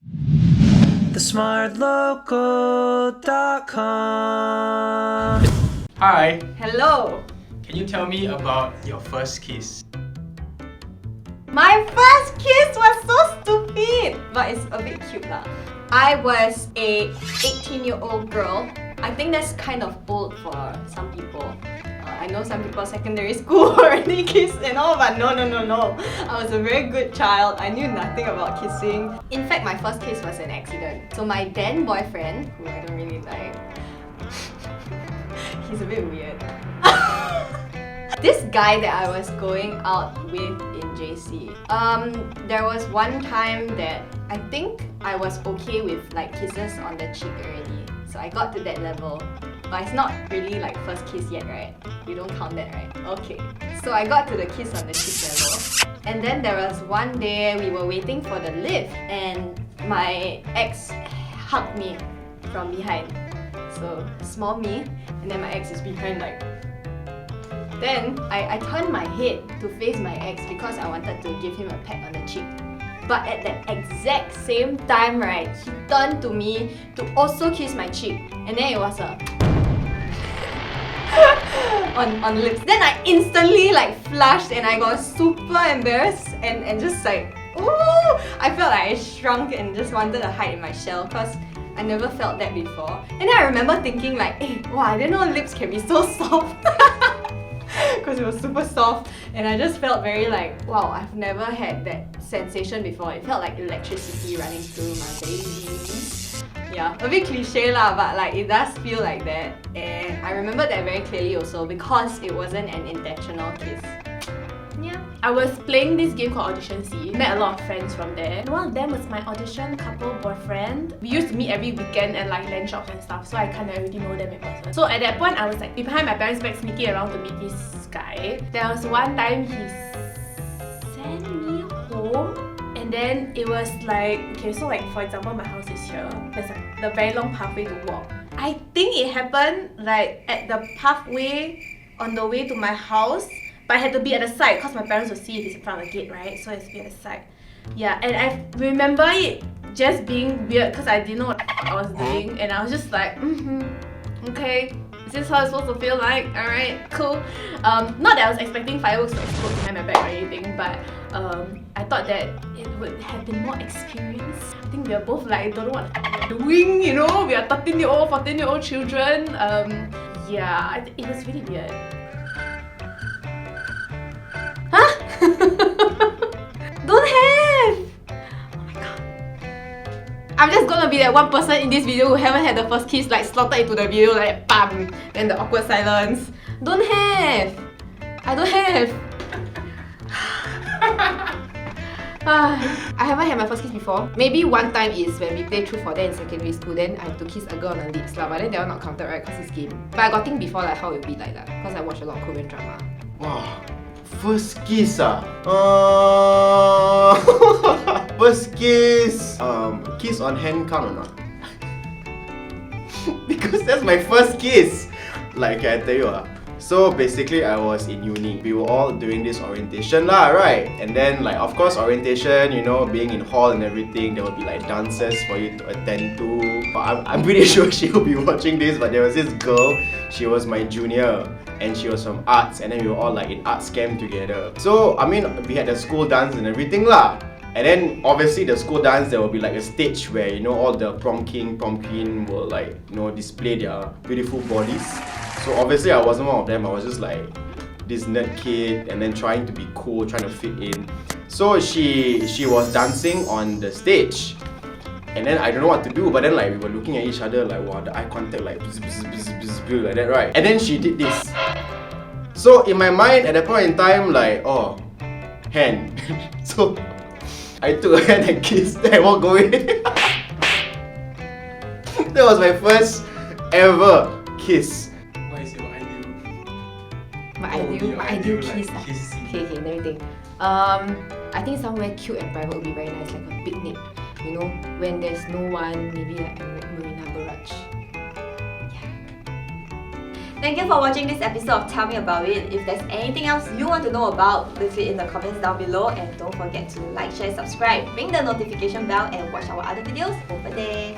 TheSmartLocal.com. Hi, Hello! can you tell me about your first kiss? My first kiss was so stupid! But it's a bit cute lah. I was a 18-year-old girl. I think that's kind of old for some people. I know some people secondary school already kiss and all, but no. I was a very good child. I knew nothing about kissing. In fact, my first kiss was an accident. So my then boyfriend, who I don't really like, he's a bit weird. This guy that I was going out with in JC, there was one time that I think I was okay with like kisses on the cheek already. So I got to that level. But it's not really like first kiss yet, right? You don't count that, right? Okay. So I got to the kiss on the cheek level. And then there was one day we were waiting for the lift and my ex hugged me from behind. So small me, and then my ex is behind like. Then I turned my head to face my ex because I wanted to give him a peck on the cheek. But at that exact same time, right, he turned to me to also kiss my cheek. And then it was a on lips. Then I instantly like flushed and I got super embarrassed and just like, ooh! I felt like I shrunk and just wanted to hide in my shell because I never felt that before. And then I remember thinking like, hey, wow, I didn't know lips can be so soft. Because it was super soft and I just felt very like, wow, I've never had that sensation before. It felt like electricity running through my veins. Yeah, a bit cliche lah, but like it does feel like that. And I remember that very clearly also because it wasn't an intentional kiss. Yeah. I was playing this game called Audition. Met a lot of friends from there. One of them was my audition couple boyfriend. We used to meet every weekend at like land shops and stuff, so I kind of already know them in person. So at that point, I was like behind my parents' back sneaking around to meet this guy. There was one time he sent me home, and then it was like, okay, so like for example, my house is here. There's like the very long pathway to walk. I think it happened like at the pathway on the way to my house. But I had to be at the side because my parents would see if it's in front of the gate, right? So I had to be at the side. Yeah, and I remember it just being weird because I didn't know what I was doing, and I was just like, okay, is this how it's supposed to feel like? Alright, cool. Not that I was expecting fireworks to explode behind my back or anything, but I thought that it would have been more experience. I think we are both like, don't know what we're doing, you know? We are 13-year-old, 14-year-old children. Yeah, it was really weird. Huh? Don't have! Oh my god. I'm just gonna be that one person in this video who haven't had the first kiss like slotted into the video like BAM! Then the awkward silence. Don't have! I don't have! I haven't had my first kiss before. Maybe one time is when we played Truth or Dare in secondary school, then I had to kiss a girl on the lips lah, but then they are not counted, right? Because it's game. But I got think before like how it would be like that, because I watch a lot of Korean drama. Wow. First kiss first kiss. Kiss on hand count or not? Because that's my first kiss. Like I tell you So basically I was in uni. We were all doing this orientation lah, right? And then like of course orientation, you know, being in hall and everything, there will be like dances for you to attend to. I'm pretty sure she will be watching this, but there was this girl, she was my junior. And she was from arts, and then we were all like in arts camp together. So I mean, we had the school dance and everything lah. And then obviously the school dance, there will be like a stage where, you know, all the prom king, prom queen will like, you know, display their beautiful bodies. So obviously I wasn't one of them. I was just like this nerd kid and then trying to be cool, trying to fit in. So she was dancing on the stage. And then I don't know what to do, but then like we were looking at each other like, wow, the eye contact like bzz, bzz, bzz, bzz, bzz, like that, right? And then she did this. So in my mind at that point in time, like, oh, hand. So I took her hand and kissed and I walked away. That was my first ever kiss. What is your ideal? My ideal kiss. Like, kiss. Okay, let me think. I think somewhere cute and private would be very nice, like a picnic. You know, when there's no one, maybe like a Marina Barrage. Yeah. Thank you for watching this episode of Tell Me About It. If there's anything else you want to know about, leave it in the comments down below, and don't forget to like, share, subscribe, ring the notification bell, and watch our other videos over there.